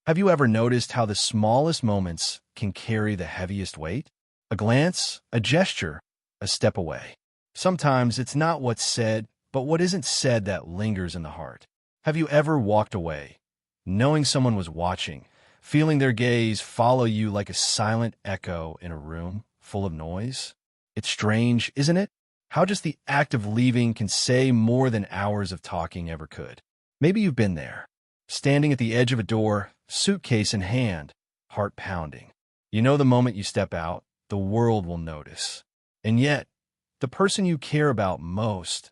Have you ever noticed how the smallest moments can carry the heaviest weight? A glance, a gesture, a step away. Sometimes it's not what's said, but what isn't said that lingers in the heart. Have you ever walked away, knowing someone was watching, feeling their gaze follow you like a silent echo in a room full of noise? It's strange, isn't it? How just the act of leaving can say more than hours of talking ever could. Maybe you've been there, standing at the edge of a door, suitcase in hand, heart pounding. You know the moment you step out, the world will notice. And yet, the person you care about most,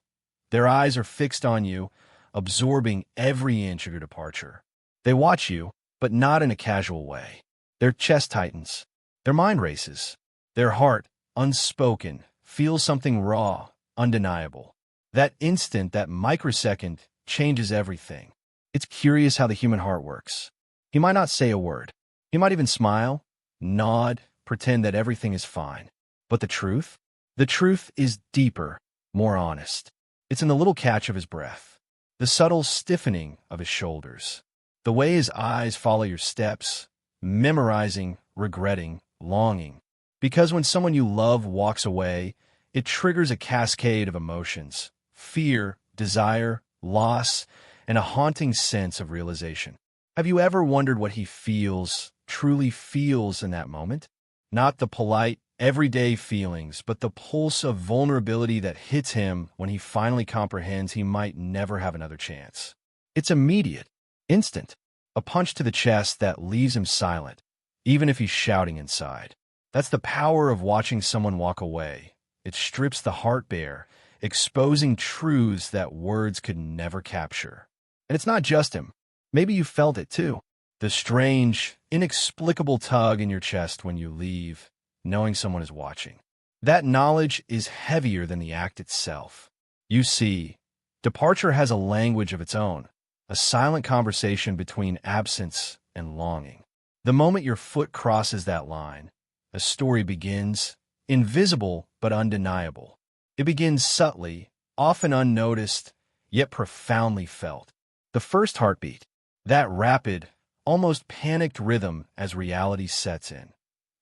their eyes are fixed on you, absorbing every inch of your departure. They watch you, but not in a casual way. Their chest tightens, their mind races, their heart, unspoken, feels something raw, undeniable. That instant, that microsecond, changes everything. It's curious how the human heart works. He might not say a word. He might even smile, nod, pretend that everything is fine. But the truth? The truth is deeper, more honest. It's in the little catch of his breath, the subtle stiffening of his shoulders, the way his eyes follow your steps, memorizing, regretting, longing. Because when someone you love walks away, it triggers a cascade of emotions: fear, desire, loss, and a haunting sense of realization. Have you ever wondered what he feels, truly feels in that moment? Not the polite, everyday feelings, but the pulse of vulnerability that hits him when he finally comprehends he might never have another chance. It's immediate, instant, a punch to the chest that leaves him silent, even if he's shouting inside. That's the power of watching someone walk away. It strips the heart bare, exposing truths that words could never capture. And it's not just him. Maybe you felt it too. The strange, inexplicable tug in your chest when you leave, knowing someone is watching. That knowledge is heavier than the act itself. You see, departure has a language of its own, a silent conversation between absence and longing. The moment your foot crosses that line, a story begins, invisible but undeniable. It begins subtly, often unnoticed, yet profoundly felt. The first heartbeat, that rapid, almost panicked rhythm as reality sets in.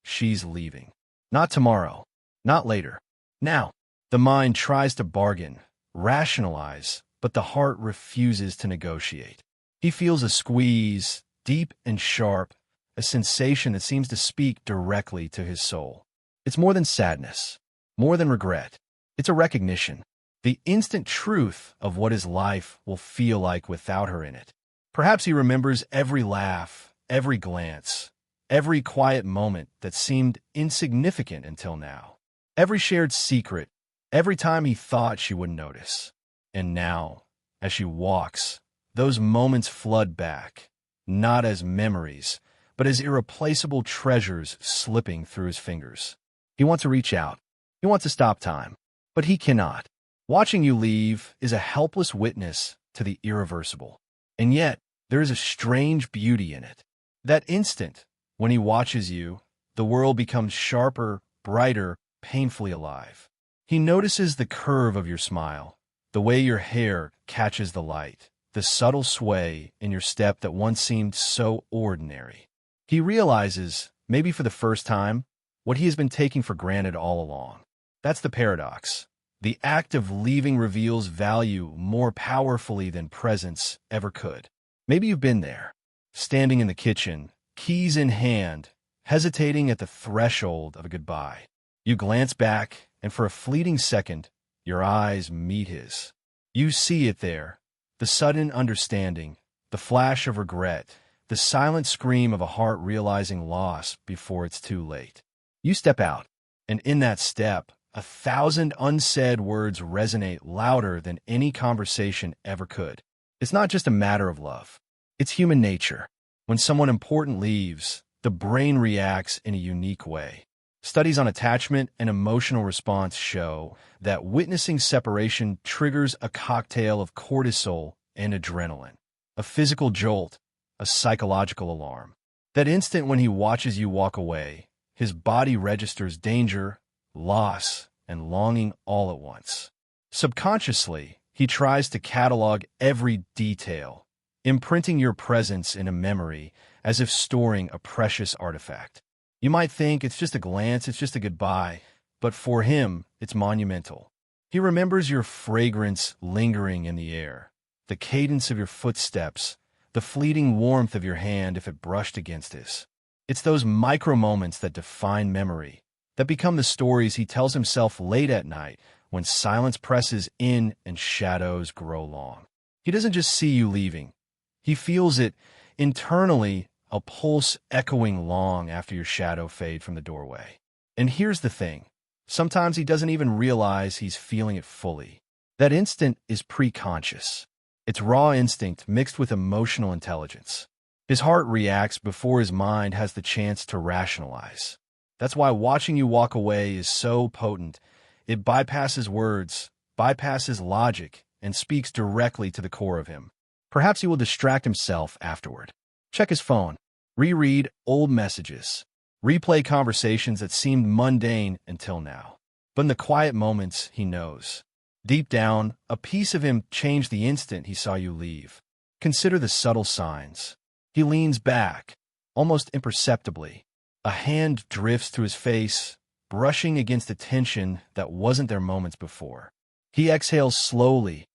She's leaving. Not tomorrow, not later. Now, the mind tries to bargain, rationalize, but the heart refuses to negotiate. He feels a squeeze, deep and sharp, a sensation that seems to speak directly to his soul. It's more than sadness, more than regret. It's a recognition, the instant truth of what his life will feel like without her in it. Perhaps he remembers every laugh, every glance, every quiet moment that seemed insignificant until now. Every shared secret, every time he thought she wouldn't notice. And now, as she walks, those moments flood back, not as memories, but as irreplaceable treasures slipping through his fingers. He wants to reach out. He wants to stop time, but he cannot. Watching you leave is a helpless witness to the irreversible. And yet, there is a strange beauty in it. That instant, when he watches you, the world becomes sharper, brighter, painfully alive. He notices the curve of your smile, the way your hair catches the light, the subtle sway in your step that once seemed so ordinary. He realizes, maybe for the first time, what he has been taking for granted all along. That's the paradox. The act of leaving reveals value more powerfully than presence ever could. Maybe you've been there, standing in the kitchen, keys in hand, hesitating at the threshold of a goodbye. You glance back, and for a fleeting second, your eyes meet his. You see it there, the sudden understanding, the flash of regret, the silent scream of a heart realizing loss before it's too late. You step out, and in that step, 1,000 unsaid words resonate louder than any conversation ever could. It's not just a matter of love. It's human nature. When someone important leaves, the brain reacts in a unique way. Studies on attachment and emotional response show that witnessing separation triggers a cocktail of cortisol and adrenaline, a physical jolt, a psychological alarm. That instant when he watches you walk away, his body registers danger, loss, and longing all at once. Subconsciously, he tries to catalog every detail, imprinting your presence in a memory as if storing a precious artifact. You might think it's just a glance, it's just a goodbye, but for him, it's monumental. He remembers your fragrance lingering in the air, the cadence of your footsteps, the fleeting warmth of your hand if it brushed against his. It's those micro moments that define memory, that become the stories he tells himself late at night when silence presses in and shadows grow long. He doesn't just see you leaving. He feels it internally, a pulse echoing long after your shadow fade from the doorway. And here's the thing. Sometimes he doesn't even realize he's feeling it fully. That instant is pre-conscious. It's raw instinct mixed with emotional intelligence. His heart reacts before his mind has the chance to rationalize. That's why watching you walk away is so potent. It bypasses words, bypasses logic, and speaks directly to the core of him. Perhaps he will distract himself afterward. Check his phone, reread old messages, replay conversations that seemed mundane until now. But in the quiet moments, he knows. Deep down, a piece of him changed the instant he saw you leave. Consider the subtle signs. He leans back, almost imperceptibly. A hand drifts to his face, brushing against a tension that wasn't there moments before. He exhales slowly,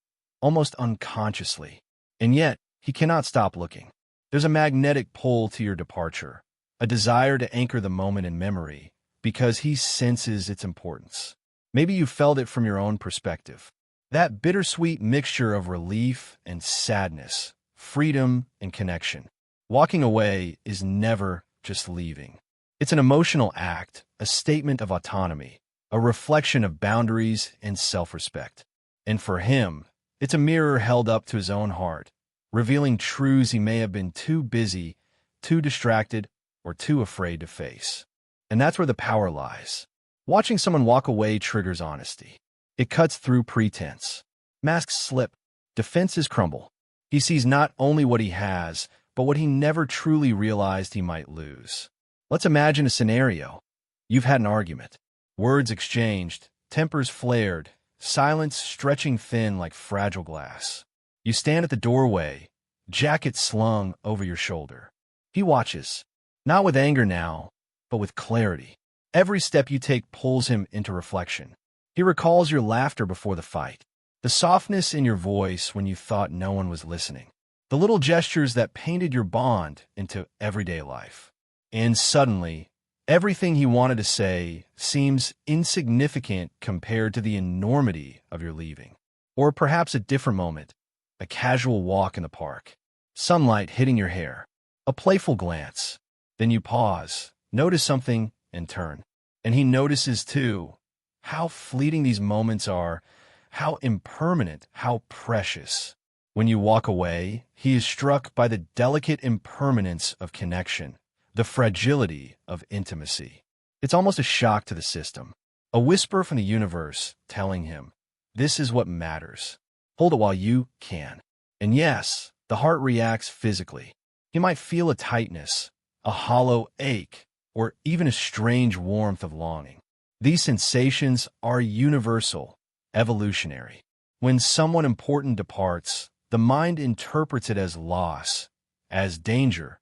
almost unconsciously. And yet, he cannot stop looking. There's a magnetic pull to your departure, a desire to anchor the moment in memory, because he senses its importance. Maybe you felt it from your own perspective. That bittersweet mixture of relief and sadness, freedom and connection. Walking away is never just leaving. It's an emotional act, a statement of autonomy, a reflection of boundaries and self-respect. And for him, it's a mirror held up to his own heart, revealing truths he may have been too busy, too distracted, or too afraid to face. And that's where the power lies. Watching someone walk away triggers honesty. It cuts through pretense. Masks slip, defenses crumble. He sees not only what he has, but what he never truly realized he might lose. Let's imagine a scenario. You've had an argument. Words exchanged, tempers flared, silence stretching thin like fragile glass. You stand at the doorway, jacket slung over your shoulder. He watches, not with anger now, but with clarity. Every step you take pulls him into reflection. He recalls your laughter before the fight, the softness in your voice when you thought no one was listening, the little gestures that painted your bond into everyday life. And suddenly, everything he wanted to say seems insignificant compared to the enormity of your leaving. Or perhaps a different moment, a casual walk in the park, sunlight hitting your hair, a playful glance. Then you pause, notice something, and turn. And he notices too how fleeting these moments are, how impermanent, how precious. When you walk away, he is struck by the delicate impermanence of connection, the fragility of intimacy. It's almost a shock to the system, a whisper from the universe telling him, this is what matters. Hold it while you can. And yes, the heart reacts physically. He might feel a tightness, a hollow ache, or even a strange warmth of longing. These sensations are universal, evolutionary. When someone important departs, the mind interprets it as loss, as danger,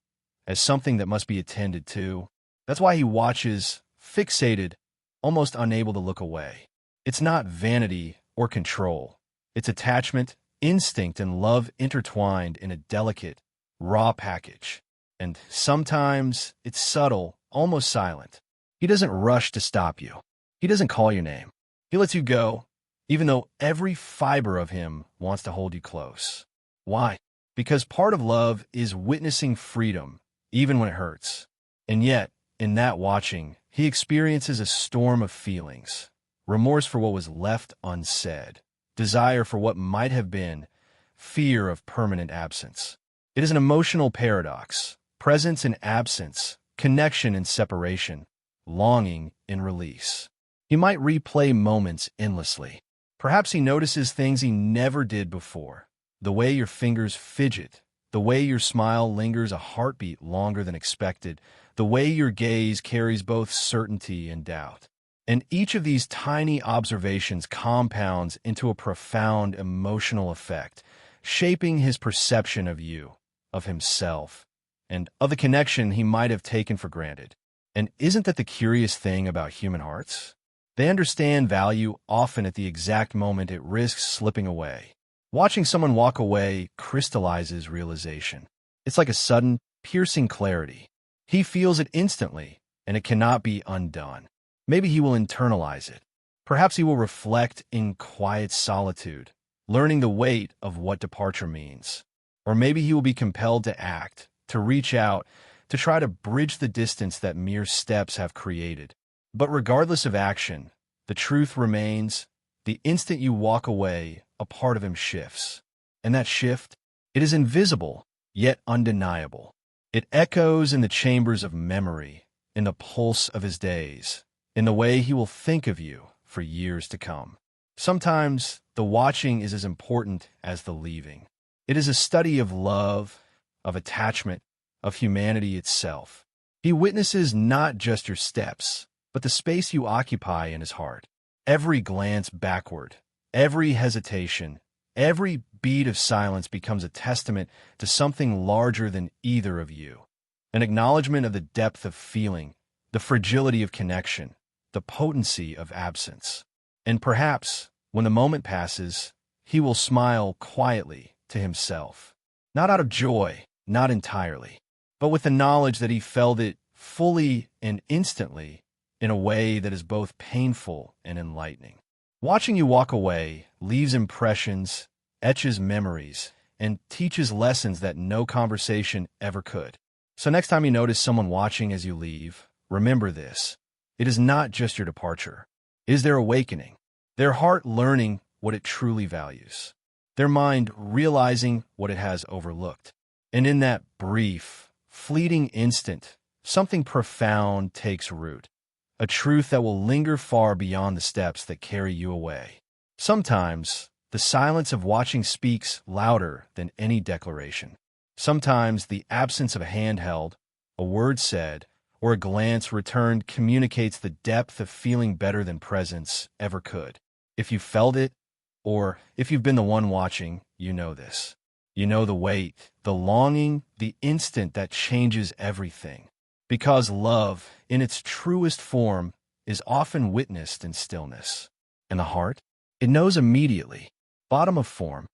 as something that must be attended to. That's why he watches, fixated, almost unable to look away. It's not vanity or control. It's attachment, instinct, and love intertwined in a delicate, raw package. And sometimes it's subtle, almost silent. He doesn't rush to stop you. He doesn't call your name. He lets you go, even though every fiber of him wants to hold you close. Why? Because part of love is witnessing freedom, even when it hurts. And yet, in that watching, he experiences a storm of feelings. Remorse for what was left unsaid. Desire for what might have been. Fear of permanent absence. It is an emotional paradox. Presence in absence. Connection in separation. Longing in release. He might replay moments endlessly. Perhaps he notices things he never did before. The way your fingers fidget. The way your smile lingers a heartbeat longer than expected. The way your gaze carries both certainty and doubt. And each of these tiny observations compounds into a profound emotional effect, shaping his perception of you, of himself, and of the connection he might have taken for granted. And isn't that the curious thing about human hearts? They understand value often at the exact moment it risks slipping away. Watching someone walk away crystallizes realization. It's like a sudden, piercing clarity. He feels it instantly, and it cannot be undone. Maybe he will internalize it. Perhaps he will reflect in quiet solitude, learning the weight of what departure means. Or maybe he will be compelled to act, to reach out, to try to bridge the distance that mere steps have created. But regardless of action, the truth remains: the instant you walk away, a part of him shifts. And that shift, it is invisible, yet undeniable. It echoes in the chambers of memory, in the pulse of his days, in the way he will think of you for years to come. Sometimes the watching is as important as the leaving. It is a study of love, of attachment, of humanity itself. He witnesses not just your steps, but the space you occupy in his heart. Every glance backward, every hesitation, every beat of silence becomes a testament to something larger than either of you. An acknowledgement of the depth of feeling, the fragility of connection, the potency of absence. And perhaps, when the moment passes, he will smile quietly to himself. Not out of joy, not entirely, but with the knowledge that he felt it fully and instantly in a way that is both painful and enlightening. Watching you walk away leaves impressions, etches memories, and teaches lessons that no conversation ever could. So next time you notice someone watching as you leave, remember this: it is not just your departure. It is their awakening, their heart learning what it truly values, their mind realizing what it has overlooked. And in that brief, fleeting instant, something profound takes root, a truth that will linger far beyond the steps that carry you away. Sometimes, the silence of watching speaks louder than any declaration. Sometimes, the absence of a hand held, a word said, or a glance returned communicates the depth of feeling better than presence ever could. If you felt it, or if you've been the one watching, you know this. You know the weight, the longing, the instant that changes everything. Because love, in its truest form, is often witnessed in stillness. And the heart? It knows immediately. Bottom of form,